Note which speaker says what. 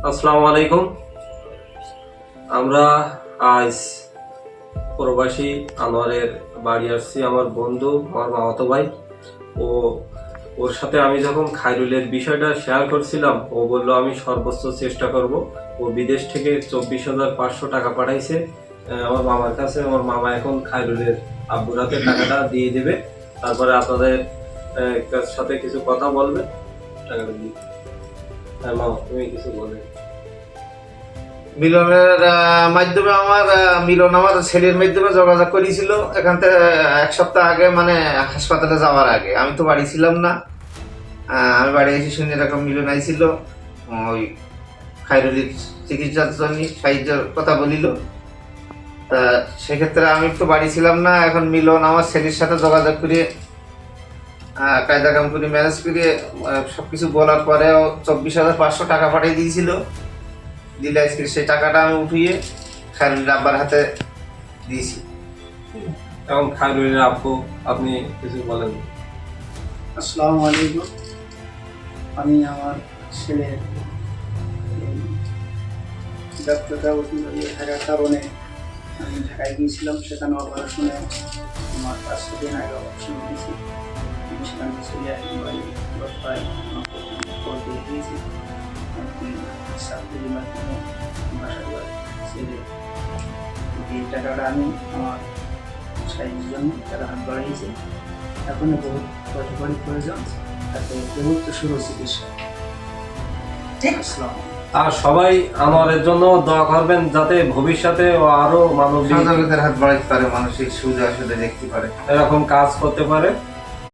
Speaker 1: আসসালামু আলাইকুম। আমরা আজ প্রবাসী আনোয়ারের বাড়ি আসছি। আমার বন্ধু, আমার মামাতো ভাই। ও ওর সাথে আমি যখন খায়রুলের বিষয়টা শেয়ার করছিলাম, ও বলল আমি সর্বোচ্চ চেষ্টা করব। ও বিদেশ থেকে 24,500 টাকা পাঠাইছে আমার মামার কাছে। আমার মামা এখন খায়রুলের আব্বুর হাতে টাকাটা দিয়ে দেবে। তারপরে আপনাদের সাথে কিছু কথা বলবে। টাকাটা দিয়ে, হ্যাঁ মামা, তুমি কিছু বলবে।
Speaker 2: মিলনের মাধ্যমে মিলন আমার ছেলের মাধ্যমে যোগাযোগ করেছিল এখান থেকে এক সপ্তাহ আগে, মানে হাসপাতালে যাওয়ার আগে। আমি তো বাড়ি ছিলাম না। আমি বাড়ি এসে শুনে এরকম মিলন আইছিল, ওই খায়রুলির চিকিৎসার জন্য সাহায্যের কথা বলিল। তা সেক্ষেত্রে আমি তো বাড়ি ছিলাম না। এখন মিলন আমার ছেলের সাথে যোগাযোগ করে কায়দা কাম করে ম্যানেজ করে সবকিছু বলার পরেও 24,500 টাকা পাঠিয়ে দিয়েছিল। দিলে আজকে সেই টাকাটা আমি উঠিয়ে খায়রুলের আব্বার হাতে দিয়েছি।
Speaker 1: এখন খায়রুলের আব্বু, আপনি কিছু বলেন।
Speaker 3: আসসালামু আলাইকুম। আমি আমার ছেলের ডাক্তারটা থাকার কারণে আমি ঢাকায় গিয়েছিলাম। সেখানে অপারেশনে আমার 5 দিন আগে অপারেশন দিয়েছি। আমি সেখান থেকে চলে আসি বাড়ি। প্রায় করতে গিয়েছি চাকরির মাধ্যমে বাসা ছেলে এই টাকাটা আমি আমার সাহায্যের জন্য তারা হাত বাড়িয়েছি। এখন বহুত কঠোর প্রয়োজন, তাতে বহুত শুরু চিকিৎসা। আসসালাম।
Speaker 1: আর সবাই আমাদের জন্য দোয়া করবেন, যাতে ভবিষ্যতে ও আরো মানবিক
Speaker 2: সহযোগিতার হাত বাড়াইতে পারে, মানসিক সুবিধা আসলে দেখতে পারে।
Speaker 1: এরকম কাজ করতে পারে।